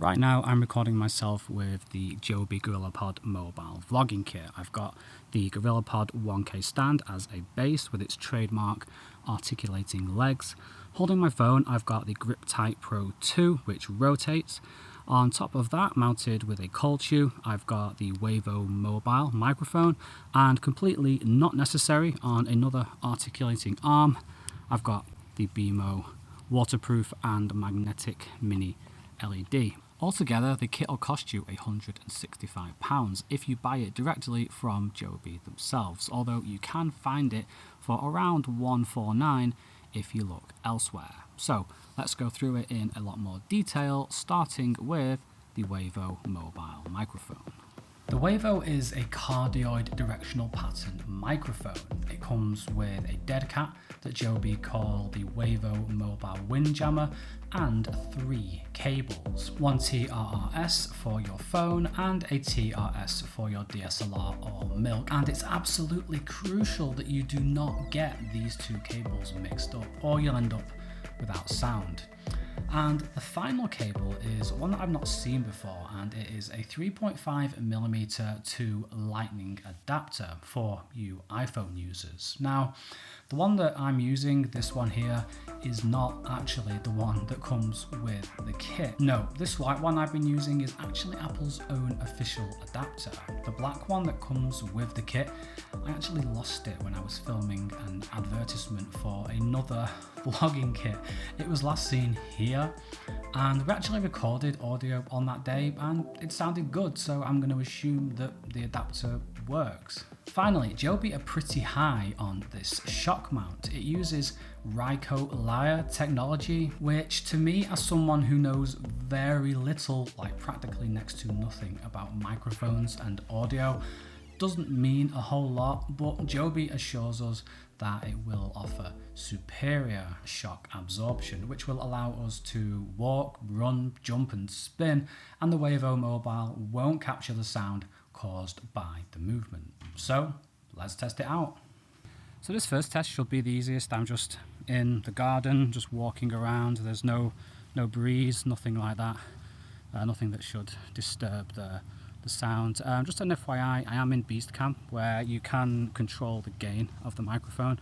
Right now I'm recording myself with the JOBY GorillaPod mobile vlogging kit. I've got the GorillaPod 1K stand as a base with its trademark articulating legs. Holding my phone, I've got the GripTight Pro 2, which rotates. On top of that, mounted with a cold shoe, I've got the Wavo mobile microphone, and completely not necessary on another articulating arm, I've got the Beamo waterproof and magnetic Mini LED. Altogether, the kit will cost you £165 if you buy it directly from JOBY themselves, although you can find it for around £149 if you look elsewhere. So let's go through it in a lot more detail, starting with the Wavo mobile microphone. The Wavo is a cardioid directional pattern microphone. It comes with a dead cat that JOBY call the Wavo mobile windjammer and 3 cables. One TRRS for your phone and a TRS for your DSLR or milk. And it's absolutely crucial that you do not get these 2 cables mixed up or you'll end up without sound. And the final cable is one that I've not seen before, and it is a 3.5mm to lightning adapter for you iPhone users. Now, the one that I'm using, this one here, is not actually the one that comes with the kit. No, this white one I've been using is actually Apple's own official adapter. The black one that comes with the kit, I actually lost it when I was filming an advertisement for another vlogging kit. It was last seen here, and we actually recorded audio on that day and it sounded good, so I'm going to assume that the adapter works. Finally, JOBY are pretty high on this shock mount. It uses Ryko Lyre technology, which to me, as someone who knows very little, like practically next to nothing about microphones and audio, doesn't mean a whole lot, but JOBY assures us that it will offer superior shock absorption, which will allow us to walk, run, jump and spin, and the Wavo mobile won't capture the sound caused by the movement. So let's test it out. So this first test should be the easiest. I'm just in the garden, just walking around. There's no breeze, nothing like that, nothing that should disturb the sound. Just an FYI, I am in Beast Cam, where you can control the gain of the microphone,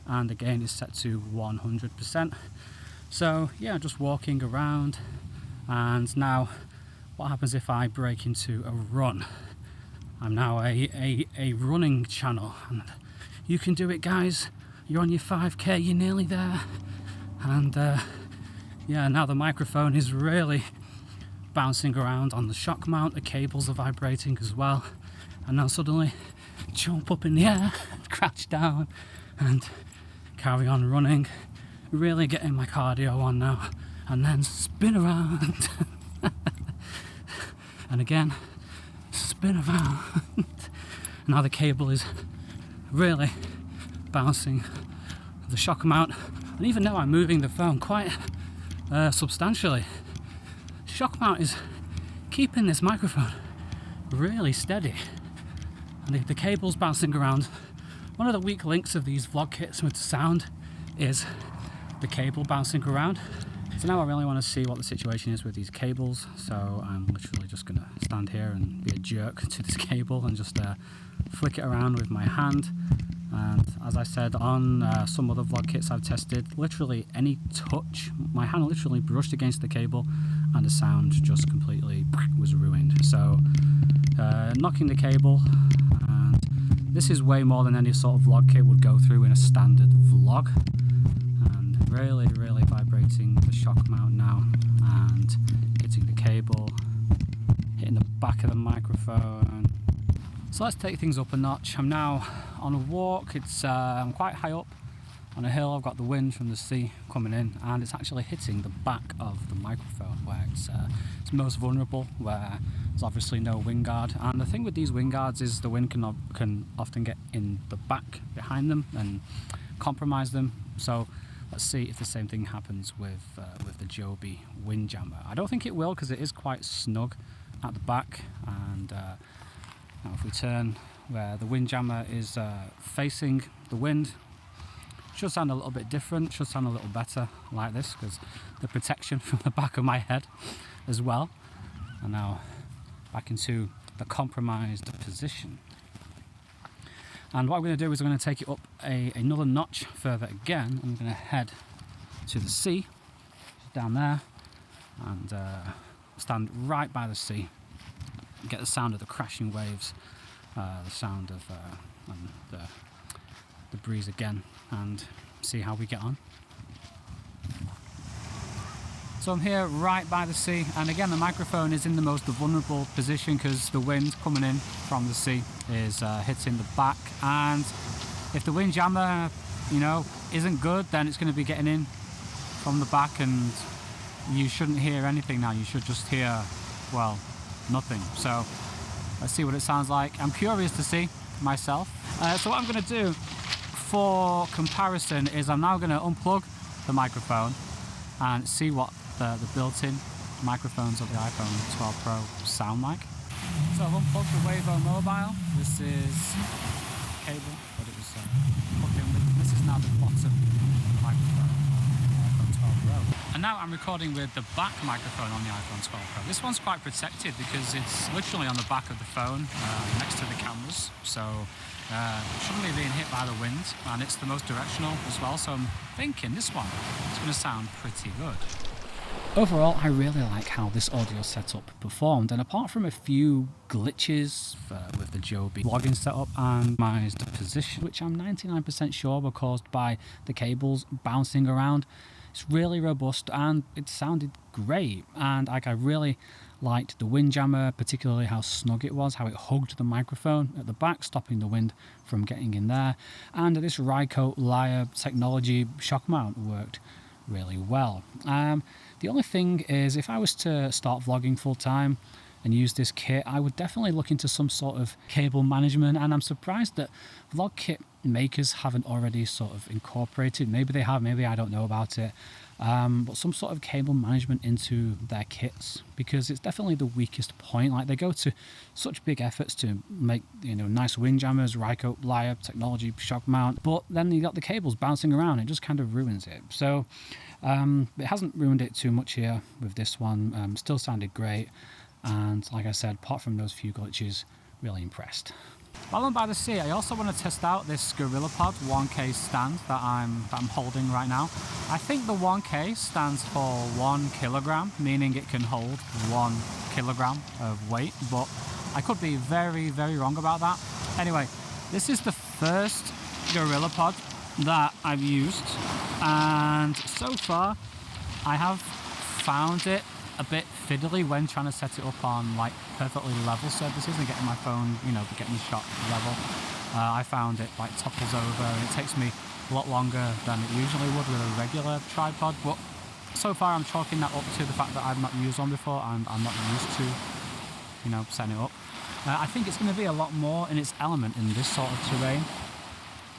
and the gain is set to 100%. So yeah, just walking around. And now what happens if I break into a run? I'm now a running channel, and you can do it, guys. You're on your 5k, you're nearly there. And yeah, now the microphone is really bouncing around on the shock mount. The cables are vibrating as well, and now suddenly jump up in the air, crouch down and carry on running, really getting my cardio on now, and then spin around and again spin around. Now the cable is really bouncing the shock mount, and even now I'm moving the phone quite substantially. Shock mount is keeping this microphone really steady, and the cable's bouncing around. One of the weak links of these vlog kits with the sound is the cable bouncing around. So now I really want to see what the situation is with these cables, so I'm literally just going to stand here and be a jerk to this cable and just flick it around with my hand. And as I said on some other vlog kits I've tested, literally any touch, my hand literally brushed against the cable and the sound just completely was ruined. So knocking the cable, and this is way more than any sort of vlog kit would go through in a standard vlog. And really vibrating the shock mount now, and hitting the cable, hitting the back of the microphone. So let's take things up a notch. I'm now on a walk. I'm quite high up on a hill. I've got the wind from the sea coming in, and it's actually hitting the back of the microphone where it's most vulnerable, where there's obviously no wind guard. And the thing with these wind guards is the wind can often get in the back behind them and compromise them. So let's see if the same thing happens with the JOBY windjammer. I don't think it will, because it is quite snug at the back. And now if we turn where the windjammer is facing the wind, should sound a little bit different, should sound a little better like this, because the protection from the back of my head as well. And now back into the compromised position. And what I'm going to do is I'm going to take it up another notch further again. I'm going to head to the sea, down there, and stand right by the sea. Get the sound of the crashing waves, the sound of and the breeze again, and see how we get on. So I'm here right by the sea, and again the microphone is in the most vulnerable position because the wind coming in from the sea is hitting the back, and if the wind jammer, you know, isn't good, then it's going to be getting in from the back, and you shouldn't hear anything now. You should just hear, well, nothing. So let's see what it sounds like. I'm curious to see myself. So what I'm going to do for comparison is I'm now going to unplug the microphone and see what the built-in microphones of the iPhone 12 Pro sound like. So I've unplugged the Wavo mobile. This is cable that it was plugged in with. This is now the bottom microphone on the iPhone 12 Pro. And now I'm recording with the back microphone on the iPhone 12 Pro. This one's quite protected because it's literally on the back of the phone, next to the cameras. So it shouldn't be being hit by the wind, and it's the most directional as well. So I'm thinking this one is going to sound pretty good. Overall, I really like how this audio setup performed, and apart from a few glitches with the Joby vlogging setup and my position, which I'm 99% sure were caused by the cables bouncing around, it's really robust and it sounded great. And like, I really liked the wind jammer, particularly how snug it was, how it hugged the microphone at the back, stopping the wind from getting in there. And this Rycote Lyre technology shock mount worked really well. The only thing is, if I was to start vlogging full time and use this kit, I would definitely look into some sort of cable management, and I'm surprised that vlog kit makers haven't already sort of incorporated, maybe they have, maybe I don't know about it, but some sort of cable management into their kits, because it's definitely the weakest point. Like, they go to such big efforts to make, you know, nice wind jammers, Rycote Lyre technology shock mount, but then you got the cables bouncing around, it just kind of ruins it. So it hasn't ruined it too much here with this one. Still sounded great, and like I said, apart from those few glitches, really impressed. While I'm by the sea, I also want to test out this GorillaPod 1K stand that I'm holding right now. I think the 1K stands for 1 kilogram, meaning it can hold 1 kilogram of weight, but I could be very, very wrong about that. Anyway, this is the first GorillaPod that I've used, and so far I have found it a bit fiddly when trying to set it up on like perfectly level surfaces and getting my phone, you know, getting the shot level. I found it like topples over, and it takes me a lot longer than it usually would with a regular tripod, but so far I'm chalking that up to the fact that I've not used one before and I'm not used to, you know, setting it up. I think it's going to be a lot more in its element in this sort of terrain.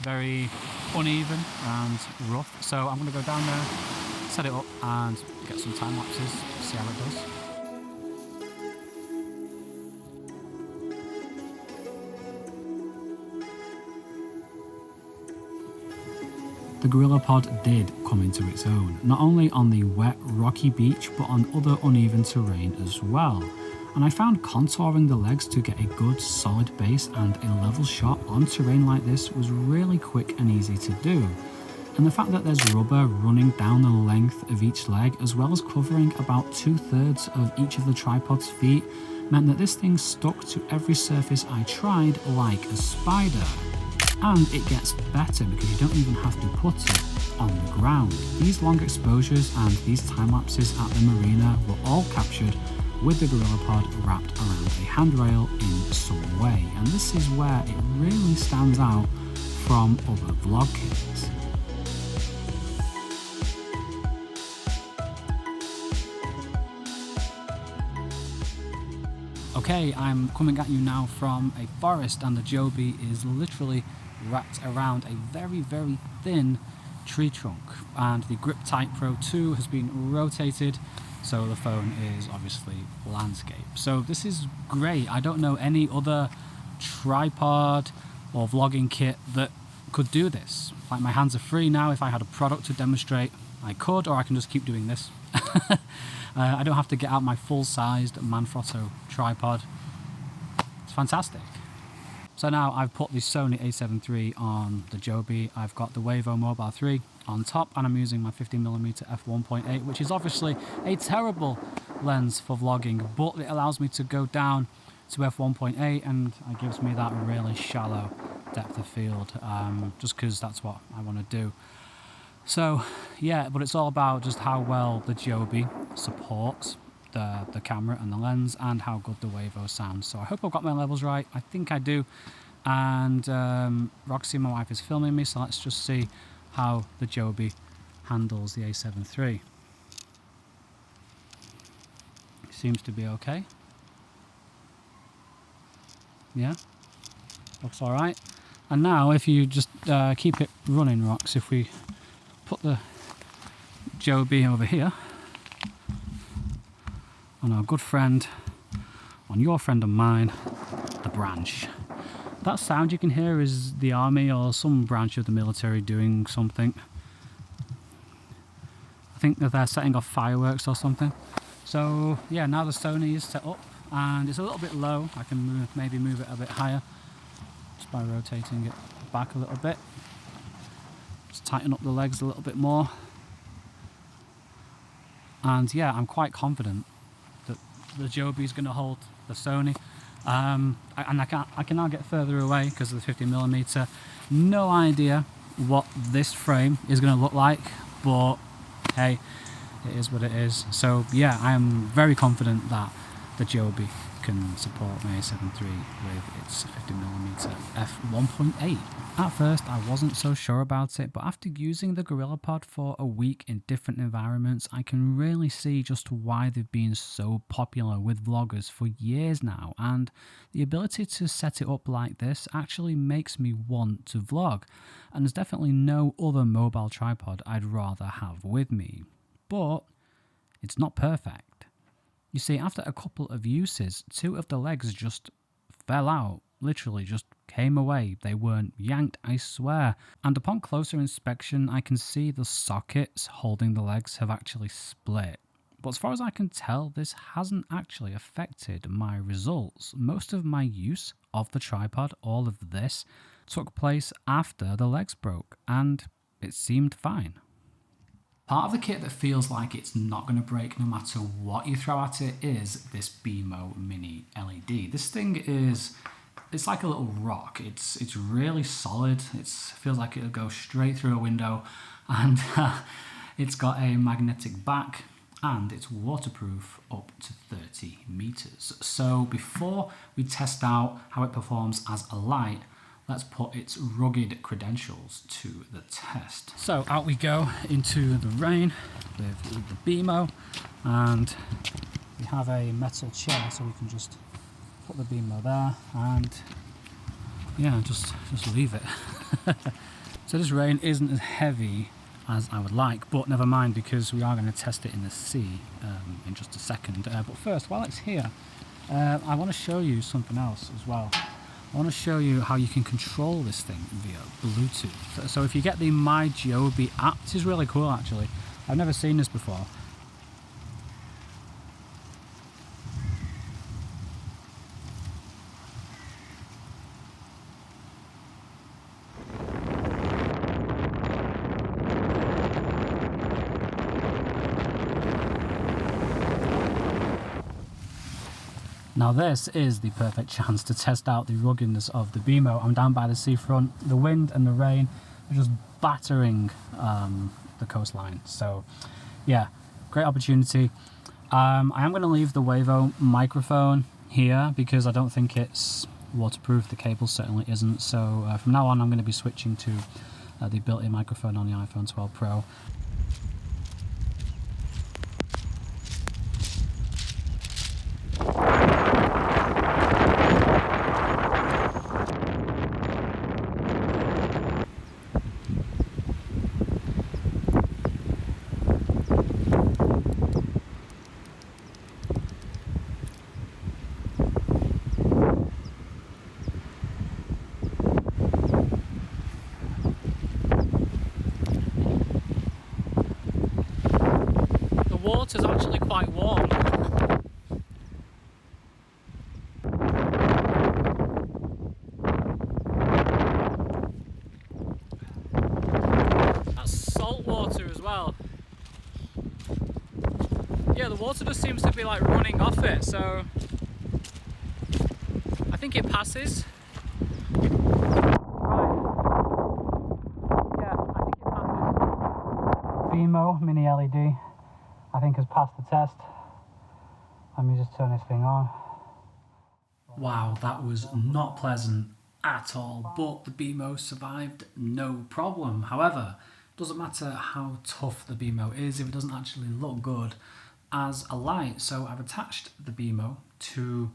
Very uneven and rough, so I'm going to go down there, set it up and get some time lapses, see how it does. The GorillaPod did come into its own, not only on the wet, rocky beach, but on other uneven terrain as well. And I found contouring the legs to get a good solid base and a level shot on terrain like this was really quick and easy to do. And the fact that there's rubber running down the length of each leg, as well as covering about 2/3 of each of the tripod's feet, meant that this thing stuck to every surface I tried like a spider. And it gets better because you don't even have to put it on the ground. These long exposures and these time lapses at the marina were all captured with the GorillaPod wrapped around a handrail in some way, and this is where it really stands out from other vlog kits. Okay, I'm coming at you now from a forest, and the Joby is literally wrapped around a very, very thin tree trunk, and the GripTight Pro 2 has been rotated, so the phone is obviously landscape. So this is great. I don't know any other tripod or vlogging kit that could do this. Like, my hands are free now. If I had a product to demonstrate, I could, or I can just keep doing this. I don't have to get out my full-sized Manfrotto tripod. It's fantastic. So now I've put the Sony a7 III on the Joby. I've got the Wavo Mobile 3 on top, and I'm using my 50mm f1.8, which is obviously a terrible lens for vlogging, but it allows me to go down to f1.8 and it gives me that really shallow depth of field, just because that's what I want to do. So yeah, but it's all about just how well the Joby supports the camera and the lens, and how good the Wavo sounds. So I hope I've got my levels right. I think I do. And Roxy, my wife, is filming me, so let's just see how the Joby handles the a7 III. Seems to be okay. Yeah, looks all right. And now if you just keep it running, Rox, if we put the Joby over here on our good friend, on your friend and mine, the branch. That sound you can hear is the army or some branch of the military doing something. I think that they're setting off fireworks or something. So yeah, now the Sony is set up and it's a little bit low. I can maybe move it a bit higher just by rotating it back a little bit. Just tighten up the legs a little bit more. And yeah, I'm quite confident that the Joby is going to hold the Sony. And I can now get further away because of the 50mm. No idea what this frame is going to look like, but hey, it is what it is. So yeah, I am very confident that the Joby can support my a7 III with its 50mm f1.8. At first I wasn't so sure about it, but after using the GorillaPod for a week in different environments, I can really see just why they've been so popular with vloggers for years now, and the ability to set it up like this actually makes me want to vlog, and there's definitely no other mobile tripod I'd rather have with me. But it's not perfect. You see, after a couple of uses, two of the legs just fell out, literally just came away. They weren't yanked, I swear. And upon closer inspection, I can see the sockets holding the legs have actually split. But as far as I can tell, this hasn't actually affected my results. Most of my use of the tripod, all of this, took place after the legs broke, and it seemed fine. Part of the kit that feels like it's not going to break no matter what you throw at it is this Beamo Mini LED. This thing is, it's like a little rock. It's really solid. It feels like it'll go straight through a window, and it's got a magnetic back, and it's waterproof up to 30 meters. So before we test out how it performs as a light, let's put its rugged credentials to the test. So out we go into the rain with the Beamo, and we have a metal chair so we can just put the Beamo there and yeah, just leave it. So this rain isn't as heavy as I would like, but never mind, because we are going to test it in the sea in just a second. But first, while it's here, I want to show you something else as well. I want to show you how you can control this thing via Bluetooth. So if you get the My Joby app, this is really cool actually. I've never seen this before. Now this is the perfect chance to test out the ruggedness of the Beamo. I'm down by the seafront. The wind and the rain are just battering the coastline. So yeah, great opportunity. I am going to leave the Wavo microphone here because I don't think it's waterproof. The cable certainly isn't. So from now on I'm going to be switching to the built-in microphone on the iPhone 12 Pro. actually quite warm. That's salt water as well. Yeah, the water just seems to be like running off it, so I think it passes. Beamo Mini LED, I think, has passed the test. Let me just turn this thing on. Wow, that was not pleasant at all, but the Beamo survived no problem. However, it doesn't matter how tough the Beamo is if it doesn't actually look good as a light. So I've attached the Beamo to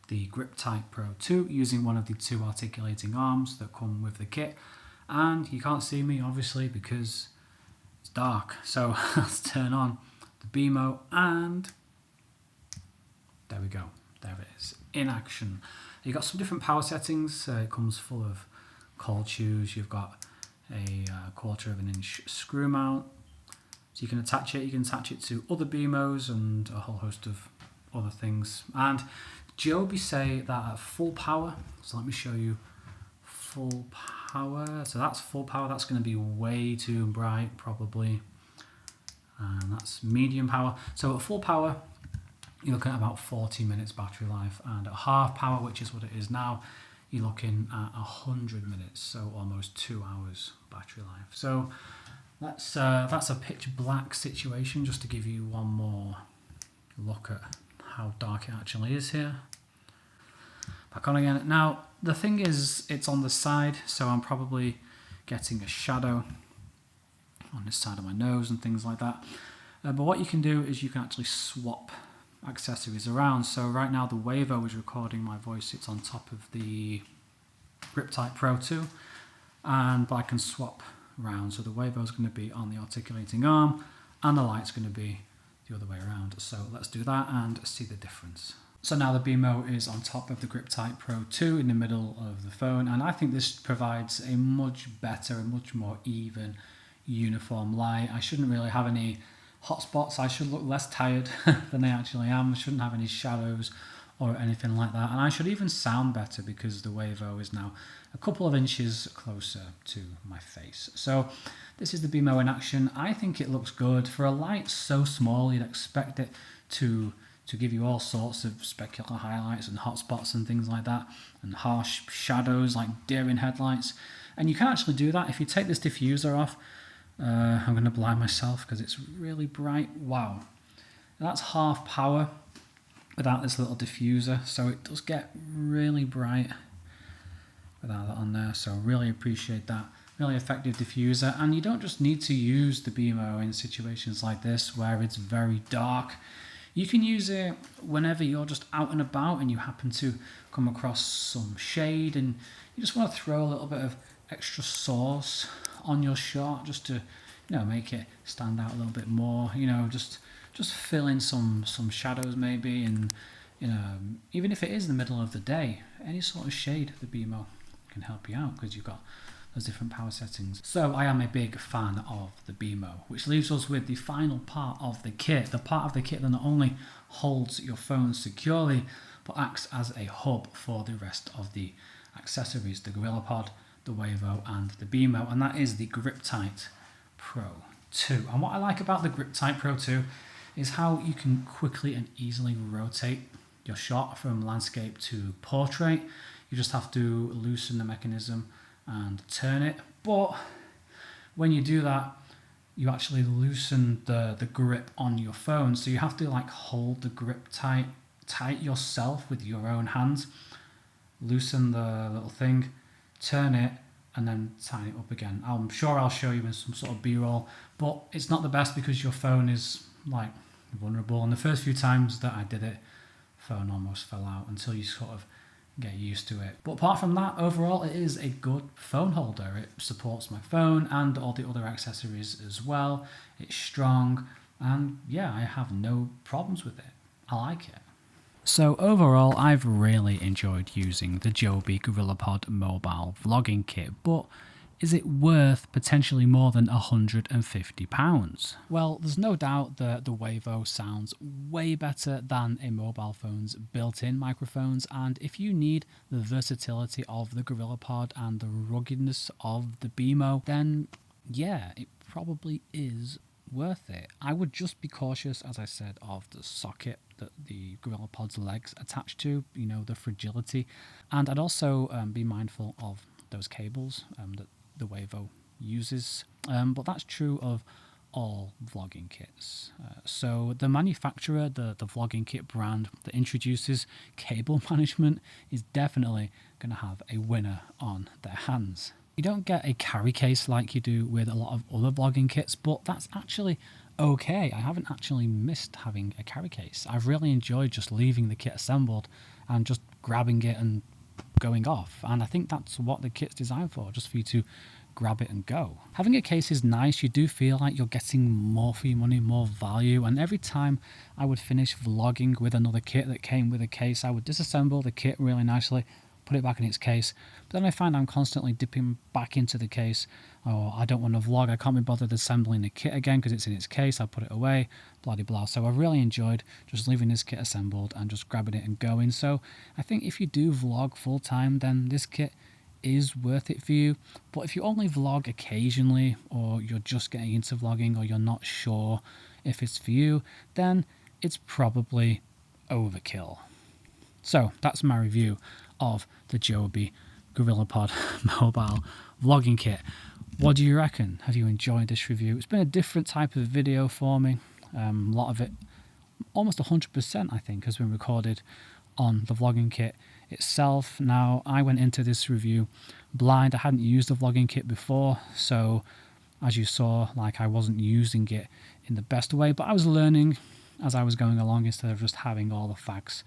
the GripTight Pro 2 using one of the 2 articulating arms that come with the kit. And you can't see me obviously because it's dark, so let's turn on the Beamo and there we go, there it is, in action. You've got some different power settings. It comes full of cold shoes. You've got a 1/4 of an inch screw mount, so you can attach it. You can attach it to other Beamos and a whole host of other things. And Joby say that at full power, so let me show you full power. So that's full power. That's going to be way too bright probably, and that's medium power. So at full power you're looking at about 40 minutes battery life, and at half power, which is what it is now, you're looking at 100 minutes, so almost 2 hours battery life. So that's a pitch black situation, just to give you one more look at how dark it actually is here. Back on again. Now the thing is, it's on the side, so I'm probably getting a shadow on this side of my nose and things like that. But what you can do is you can actually swap accessories around. So right now the Wavo is recording my voice. It's on top of the GripTight Pro 2, and I can swap around. So the Wavo is going to be on the articulating arm and the light's going to be the other way around. So let's do that and see the difference. So now the Beamo is on top of the GripTight Pro 2 in the middle of the phone, and I think this provides a much better and much more even, uniform light. I shouldn't really have any hotspots. I should look less tired than I actually am. I shouldn't have any shadows or anything like that, and I should even sound better because the Wavo is now a couple of inches closer to my face. So this is the Beamo in action. I think it looks good for a light so small. You'd expect it to give you all sorts of specular highlights and hotspots and things like that, and harsh shadows like deer in headlights. And you can actually do that if you take this diffuser off. I'm going to blind myself because it's really bright. Wow, that's half power without this little diffuser, so it does get really bright without that on there. So really appreciate that. Really effective diffuser, and you don't just need to use the Beamo in situations like this where it's very dark. You can use it whenever you're just out and about and you happen to come across some shade and you just want to throw a little bit of extra sauce on your shot just to, make it stand out a little bit more. Just fill in some shadows maybe, and even if it is the middle of the day, any sort of shade the Beamo can help you out because you've got those different power settings. So I am a big fan of the Beamo, which leaves us with the final part of the kit, the part of the kit that not only holds your phone securely but acts as a hub for the rest of the accessories, the GorillaPod, the Wavo and the Beamo, and that is the GripTight Pro 2. And what I like about the GripTight Pro 2 is how you can quickly and easily rotate your shot from landscape to portrait. You just have to loosen the mechanism and turn it, but when you do that you actually loosen the grip on your phone, so you have to hold the grip tight yourself with your own hands, loosen the little thing, turn it, and then tighten it up again. I'm sure I'll show you in some sort of b-roll, but it's not the best because your phone is vulnerable, and the first few times that I did it, phone almost fell out until you sort of get used to it. But apart from that, overall it is a good phone holder. It supports my phone and all the other accessories as well. It's strong, and yeah, I have no problems with it. I like it. So overall, I've really enjoyed using the Joby GorillaPod mobile vlogging kit, but is it worth potentially more than £150? Well, there's no doubt that the Wavo sounds way better than a mobile phone's built-in microphones, and if you need the versatility of the GorillaPod and the ruggedness of the Beamo, then yeah, it probably is worth it. I would just be cautious, as I said, of the socket that the GorillaPod's legs attach to, you know, the fragility, and I'd also be mindful of those cables that the Wavo uses, but that's true of all vlogging kits. So the manufacturer, the vlogging kit brand that introduces cable management, is definitely going to have a winner on their hands. You don't get a carry case like you do with a lot of other vlogging kits, but that's actually okay. I haven't actually missed having a carry case. I've really enjoyed just leaving the kit assembled and just grabbing it and going off, and I think that's what the kit's designed for, just for you to grab it and go. Having a case is nice. You do feel like you're getting more for your money, more value, and every time I would finish vlogging with another kit that came with a case, I would disassemble the kit really nicely, put it back in its case, but then I find I'm constantly dipping back into the case. Oh, I don't want to vlog, I can't be bothered assembling the kit again because it's in its case, I'll put it away, blah blah blah. So I really enjoyed just leaving this kit assembled and just grabbing it and going. So I think if you do vlog full time, then this kit is worth it for you. But if you only vlog occasionally, or you're just getting into vlogging, or you're not sure if it's for you, then it's probably overkill. So that's my review of the JOBY GorillaPod mobile vlogging kit. What do you reckon? Have you enjoyed this review? It's been a different type of video for me. A lot of it, almost 100% I think, has been recorded on the vlogging kit itself. Now, I went into this review blind. I hadn't used the vlogging kit before, so as you saw, like, I wasn't using it in the best way, but I was learning as I was going along instead of just having all the facts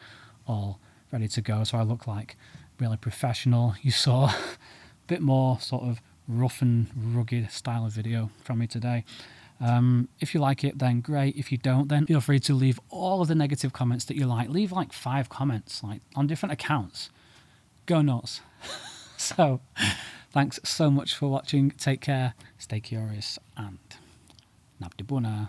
all ready to go. So I look like really professional. You saw a bit more sort of rough and rugged style of video from me today. If you like it, then great. If you don't, then feel free to leave all of the negative comments that you like. Leave like 5 comments, like on different accounts. Go nuts. So thanks so much for watching. Take care, stay curious, and nabdi buna.